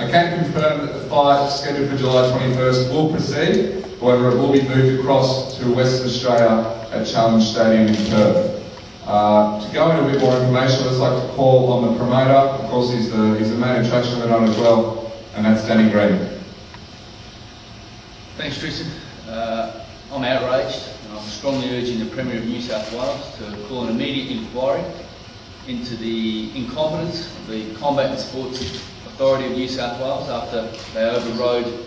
I can confirm that the fight scheduled for July 21st will proceed, however it will be moved across to Western Australia at Challenge Stadium in Perth. To go into a bit more information, I'd like to call on the promoter. Of course, he's the main attraction of the night as well, and that's Danny Green. Thanks, Tristan. I'm outraged, and I'm strongly urging the Premier of New South Wales to call an immediate inquiry into the incompetence of the Combat and Sports Authority of New South Wales after they overrode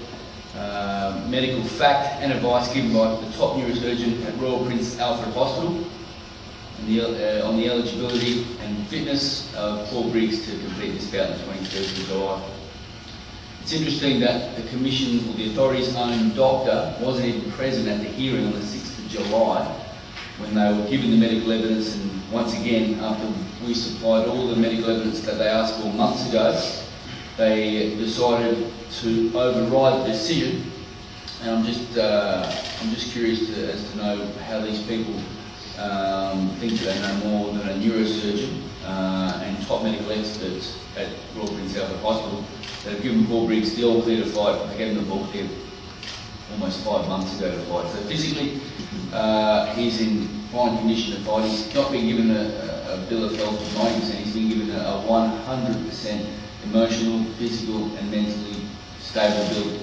medical fact and advice given by the top neurosurgeon at Royal Prince Alfred Hospital on the eligibility and fitness of Paul Briggs to complete this bout on the 21st of July. It's interesting that the Commission, or the authority's own doctor, wasn't even present at the hearing on the 6th of July when they were given the medical evidence, and once again, after we supplied all the medical evidence that they asked for months ago, they decided to override the decision. And I'm just curious as to know how these people think that they know more than a neurosurgeon and top medical experts at Royal Prince Alfred Hospital. They've given Paul Briggs the all clear to fight. They gave him the all clear almost 5 months ago to fight. So physically, he's in fine condition to fight. He's not been given a bill of health of 90%. He's been given a 100% emotional, physical, and mentally stable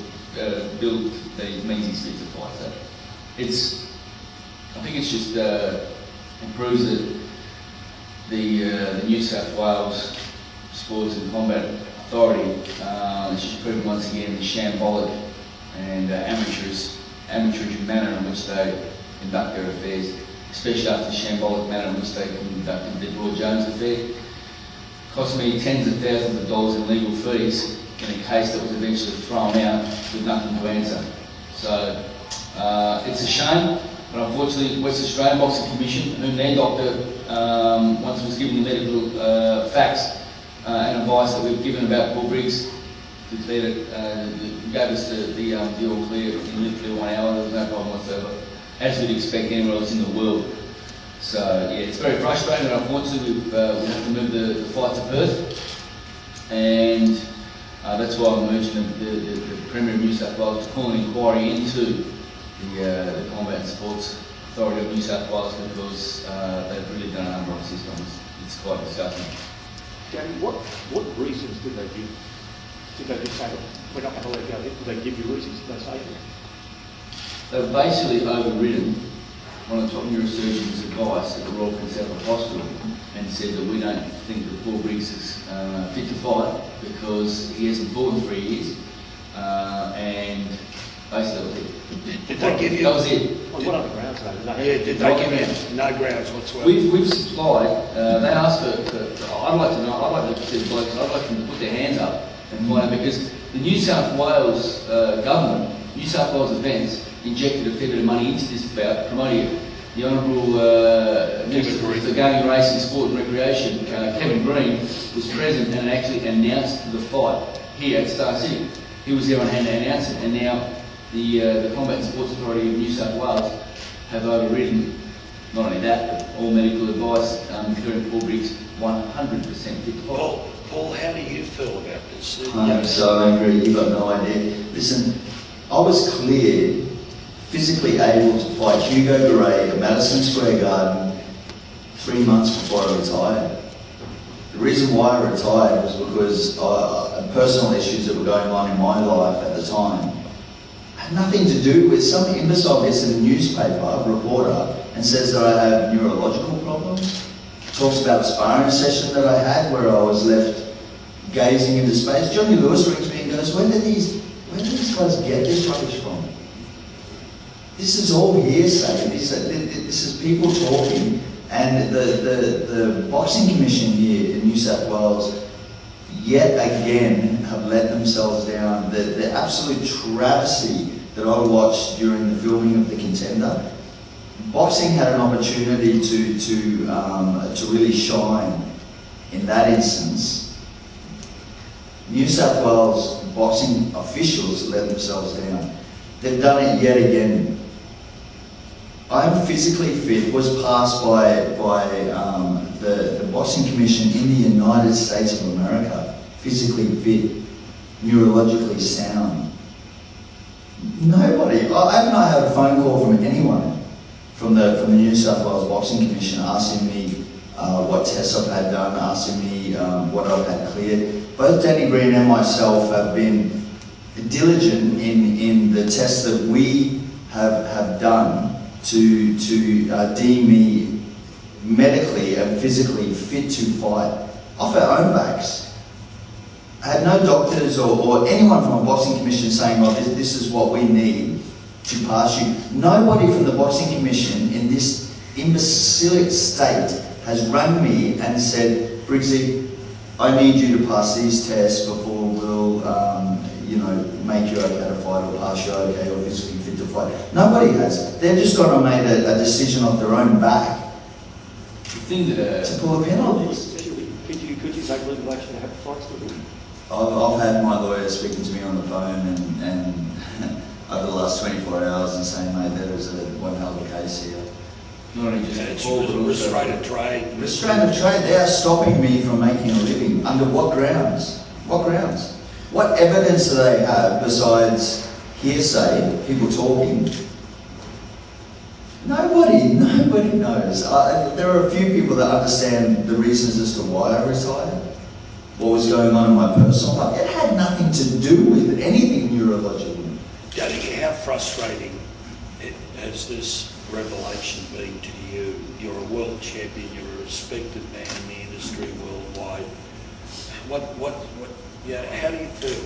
build that means he's fit to fight. So I think it's just improves the New South Wales Sports and Combat Authority. It's just proven once again the shambolic and amateurish manner in which they conduct their affairs, especially after the shambolic manner in which they conducted the Roy Jones affair. Cost me tens of thousands of dollars in legal fees in a case that was eventually thrown out with nothing to answer. So it's a shame, but unfortunately West Australian Boxing Commission, whom their doctor once was given the medical facts and advice that we've given about Paul Briggs, declared it, gave us the all clear in literally 1 hour. There was no problem whatsoever, as we'd expect anywhere else in the world. So yeah, it's very frustrating, and unfortunately we have to move the fight to Perth, and that's why I'm urging the Premier of New South Wales to call an inquiry into the Combat and Sports Authority of New South Wales, because they've really done a number of systems. It's quite disgusting. Danny, what reasons did they give? Did they just say, we're not going to let it go? Did they give you reasons? Did they say that? They've basically overridden one of the top neurosurgeons' advice at the Royal Prince Alfred Hospital and said that we don't think that Paul Briggs is fit to fight because he hasn't fought in 3 years, and basically did they give you? That was it. What other grounds though? Did they give you no grounds whatsoever? We've supplied. They asked for. I'd like to know. I'd like to see the blokes. I'd like them to put their hands up and find out, because the New South Wales government, New South Wales Events, injected a fair bit of money into this bout, promoting it. The Honourable Minister for Gaming, Racing, Sport and Recreation, Kevin Green, was present and actually announced the fight here at Star City. He was there on hand to announce it, and now the Combat and Sports Authority of New South Wales have overridden not only that, but all medical advice, including Paul Briggs 100% fit to fight. Paul, how do you feel about this? I'm so angry, you've got no idea. Listen, I was cleared, physically able to fight Hugo Gray at Madison Square Garden 3 months before I retired. The reason why I retired was because personal issues that were going on in my life at the time had nothing to do with some imbecile gets in a newspaper, reporter, and says that I have neurological problems. Talks about a sparring session that I had where I was left gazing into space. Johnny Lewis rings me and goes, where did these guys get this rubbish from? This is all hearsay. This is people talking, and the Boxing Commission here in New South Wales yet again have let themselves down. The absolute travesty that I watched during the filming of The Contender. Boxing had an opportunity to really shine in that instance. New South Wales boxing officials let themselves down. They've done it yet again. I'm physically fit was passed by the Boxing Commission in the United States of America. Physically fit. neurologically sound. Nobody. I haven't had a phone call from anyone from the New South Wales Boxing Commission asking me what tests I've had done, asking me what I've had cleared. Both Danny Green and myself have been diligent in the tests that we have done to deem me medically and physically fit to fight off our own backs. I had no doctors or anyone from a boxing commission saying, well, this is what we need to pass you. Nobody from the boxing commission in this imbecilic state has rung me and said, Briggsy, I need you to pass these tests before we'll, make you okay to fight or pass you okay or physically fit to fight. Nobody has. They've just got to make a decision off their own back to pull the penalties. Could you take legal action to have fights with them? I've had my lawyer speaking to me on the phone and over the last 24 hours and saying, mate, there is one hell of a case here. Not only just It's restraint of trade. Restraint of trade, they are stopping me from making a living. Under what grounds? What grounds? What evidence do they have besides hearsay, people talking? Nobody knows. There are a few people that understand the reasons as to why I retired. What was going on in my personal life. It had nothing to do with anything neurological. Danny, how frustrating has this revelation been to you? You're a world champion, you're a respected man in the industry worldwide. How do you feel?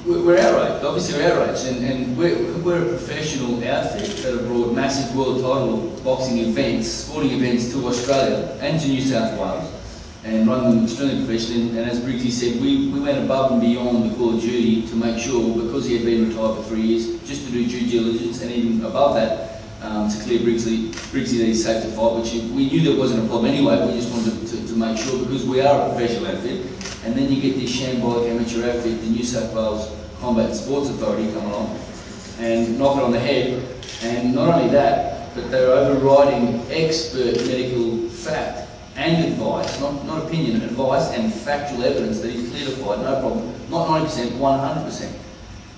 We're outraged, obviously we're outraged, and we're a professional outfit that have brought massive world title boxing events, sporting events to Australia and to New South Wales, and run them extremely professionally. And as Briggsy said, we went above and beyond the call of duty to make sure, because he had been retired for 3 years, just to do due diligence, and even above that, to clear Briggsy that he's safe to fight, which we knew there wasn't a problem anyway. We just wanted to make sure, because we are a professional outfit. And then you get this shambolic amateur outfit, the New South Wales Combat and Sports Authority, come along and knock it on the head. And not only that, but they're overriding expert medical fact and advice, not opinion, advice and factual evidence that he's clear to fight, no problem. Not 90%, 100%.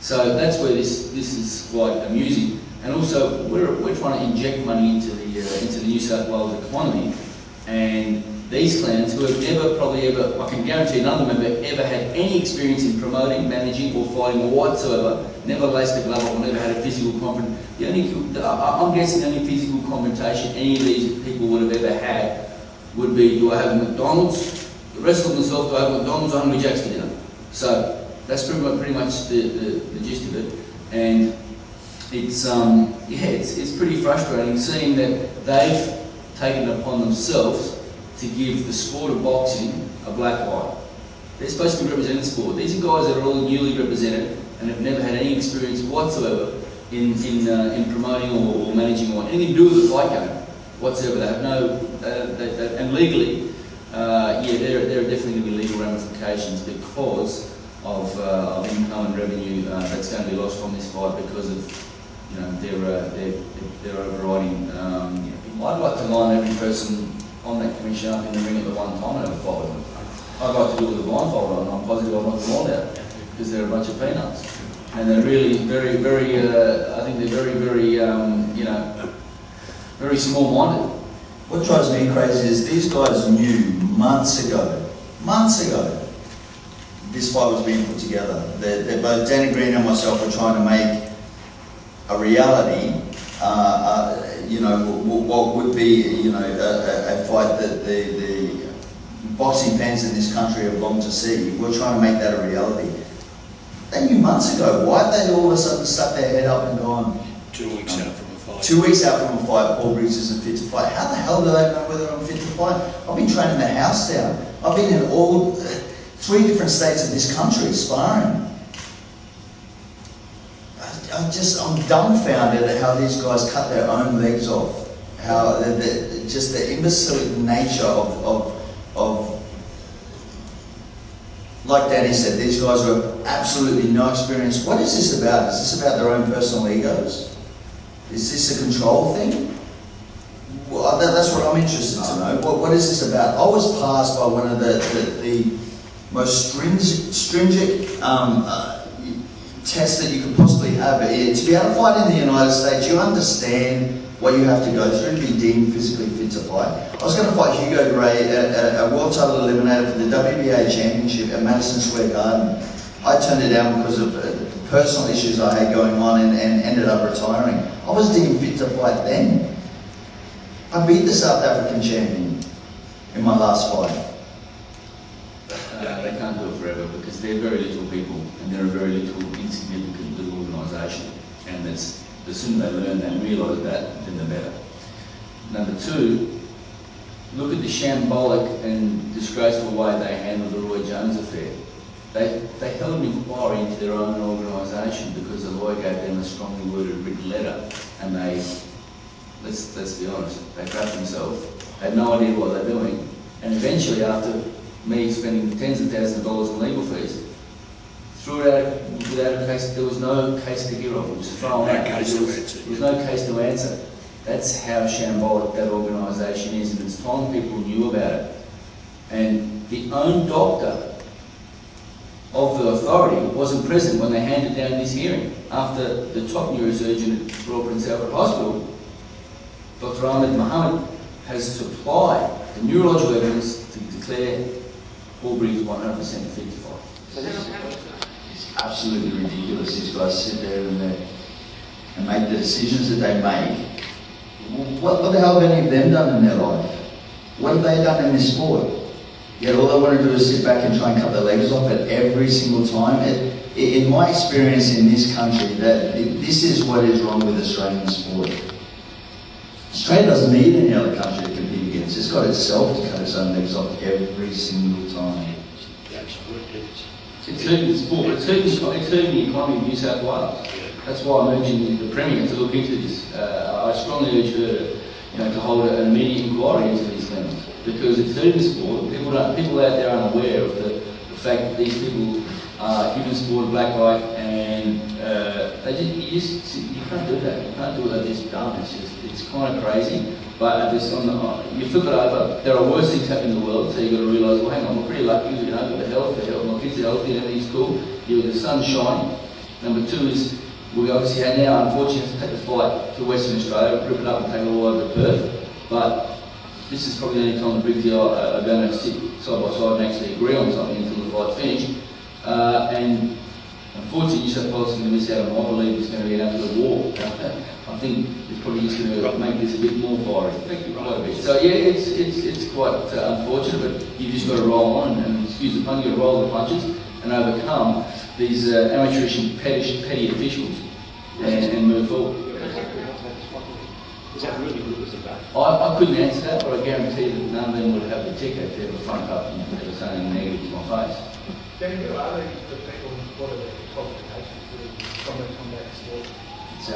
So that's where this is quite amusing. And also, we're trying to inject money into the New South Wales economy, and these clowns who have never, I can guarantee none of them have ever had any experience in promoting, managing or fighting whatsoever, never laced a glove or never had a physical confrontation. I'm guessing the only physical confrontation any of these people would have ever had would be, do I have McDonald's? The rest of themselves, do I have McDonald's or Hungry Jack's for dinner? So that's pretty much the gist of it. And it's pretty frustrating seeing that they've taken it upon themselves to give the sport of boxing a black eye. They're supposed to be representing the sport. These are guys that are all newly represented and have never had any experience whatsoever in promoting or managing or anything to do with the fight game whatsoever. They have no, and legally, there are definitely going to be legal ramifications because of income and revenue that's going to be lost from this fight because of their overriding. I'd like to line every person on that commission up in the ring at the one time and have a fight with them. I'd like to do it with a blindfold on. I'm positive I'll knock them all out because they're a bunch of peanuts. And they're really very, very, I think they're very, very, very small-minded. What drives me crazy is these guys knew months ago, this fight was being put together. They're both Danny Green and myself were trying to make a reality, what would be, a fight that the boxing fans in this country have longed to see. We're trying to make that a reality. They knew months ago. Why have they all of a sudden stuck their head up and gone? 2 weeks out from a fight. 2 weeks out from a fight, Paul Briggs isn't fit to fight. How the hell do they know whether I'm fit to fight? I've been training the house down. I've been in all 3 different states of this country sparring. I'm dumbfounded at how these guys cut their own legs off. How just the imbecilic nature of like Danny said, these guys who have absolutely no experience. What is this about? Is this about their own personal egos? Is this a control thing? Well, that's what I'm interested to know. What is this about? I was passed by one of the most stringent test that you could possibly have. To be able to fight in the United States, you understand what you have to go through to be deemed physically fit to fight. I was going to fight Hugo Gray, a world title eliminator for the WBA championship at Madison Square Garden. I turned it down because of personal issues I had going on and ended up retiring. I was deemed fit to fight then. I beat the South African champion in my last fight. They can't do it forever because they're very little people and they're a very little insignificant little organisation, and that's, the sooner they learn that and realise that, then the better. Number two, look at the shambolic and disgraceful way they handled the Roy Jones affair. They held an inquiry into their own organisation because the lawyer gave them a strongly worded written letter, and they, let's be honest, they grabbed themselves, had no idea what they're doing, and eventually, after me spending tens of thousands of dollars in legal fees, threw it out without a case. There was no case to hear of. It was thrown out. There was no case to answer. That's how shambolic that organisation is, and it's time people knew about it. And the own doctor of the authority wasn't present when they handed down this hearing. After the top neurosurgeon at Royal Prince Alfred Hospital, Dr. Ahmed Mohammed, has supplied the neurological evidence to declare Paul Briggs 100% fit to fight. It's absolutely ridiculous. These guys sit there and make the decisions that they make. What the hell have any of them done in their life? What have they done in this sport? Yet all they want to do is sit back and try and cut their legs off at every single time. In my experience in this country, this is what is wrong with Australian sport. Australia doesn't need any other country to compete against. It's got itself to cut its own legs off every single time. It's hurting the sport, it's hurting the economy of New South Wales. That's why I'm urging the Premier to look into this. I strongly urge her to hold an immediate inquiry into these things, because it's hurting the sport. People out there aren't aware of the fact that these people are giving sport a black eye, and you can't do that. You can't do it like this dumb. It's kind of crazy. But you flip it over, there are worse things happening in the world, so you've got to realise, well, hang on, we're pretty lucky, with the health, my kids are healthy and everything's cool, the sun's shining. Number two is, we obviously have now, unfortunately, to take the flight to Western Australia, rip it up and take it all over to Perth, but this is probably the only time the Briggs are going to sit side by side and actually agree on something until the flight's finished. And unfortunately, New South Wales is going to miss out on, I believe, it's going to be an absolute war. I think it's probably just going to make this a bit more fiery. Quite a bit. So yeah, it's quite unfortunate, but you've just got to roll on and excuse the pun, you've got to roll the punches and overcome these amateurish and petty officials and move forward. Is that really good as a bat? I couldn't answer that, but I guarantee that none of them would have the ticket to ever front up and ever say anything negative to my face. Danny, are they people, what are the qualifications from the combat sport? I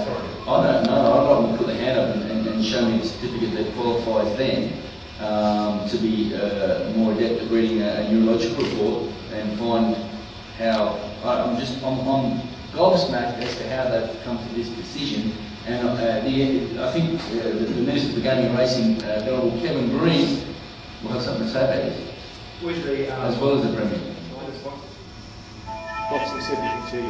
don't know. I'd like them to put their hand up and show me the certificate that qualifies them to be more adept at reading a neurological report and find how. I'm gobsmacked as to how they've come to this decision. And I think the Minister for Gaming and Racing, Honourable Kevin Green, will have something to say about this, as well as the Premier. Boxing said to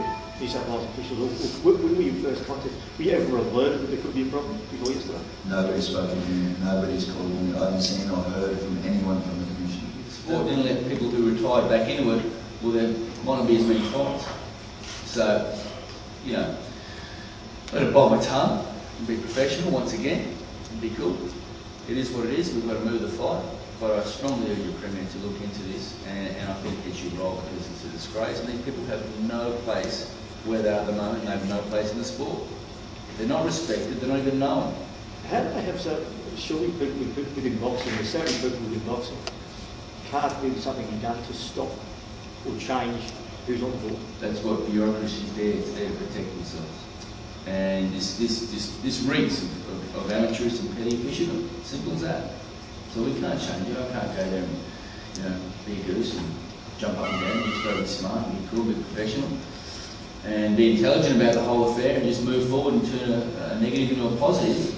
New South Wales officials, when were you first contacted? Were you ever alerted that there could be a problem before yesterday? Nobody's spoken to me, nobody's called me, I haven't seen or heard from anyone from the Commission. Sport didn't let people who retired back into it, well, there want to be as many fights. So, let it bite my tongue and be professional once again and be cool. It is what it is, we've got to move the fight. But I strongly urge the Premier to look into this, and I think it should roll because it's a disgrace. And these people have no place where they are at the moment, and they have no place in the sport. They're not respected, they're not even known. How do they have so, surely people within boxing, there's so many people within boxing, can't be something done to stop or change who's on the board? That's what bureaucracy is there, it's there to protect themselves. And this reeks of amateurism and petty officialdom, simple as that. So we can't change it. I can't go there and be a goose and jump up and down. You just got to be smart and be cool, be professional, and be intelligent about the whole affair, and just move forward and turn a negative into a positive,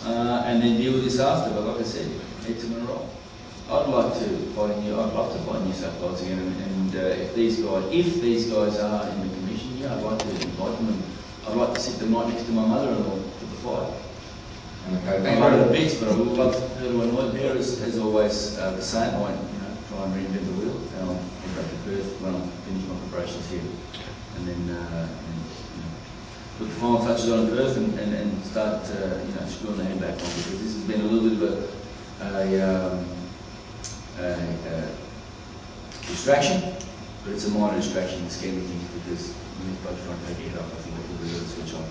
and then deal with this after. But like I said, heads in a roll. I'd like to fight I'd love to fight New South Wales again, and if these guys are in the commission, yeah, I'd like to invite them, and I'd like to sit them right next to my mother-in-law for the fight. Okay, I thank love her you. bits, but I would love her to annoy her as always the same. I won't, try and reinvent the wheel, and I'll head back to Perth when I finish my preparations here, and then put the final touches on in Perth and start screwing the head back on, because this has been a little bit of a distraction, but it's a minor distraction in the scheme of things, because when these blokes trying to take your head off, I think we'll be able to switch on.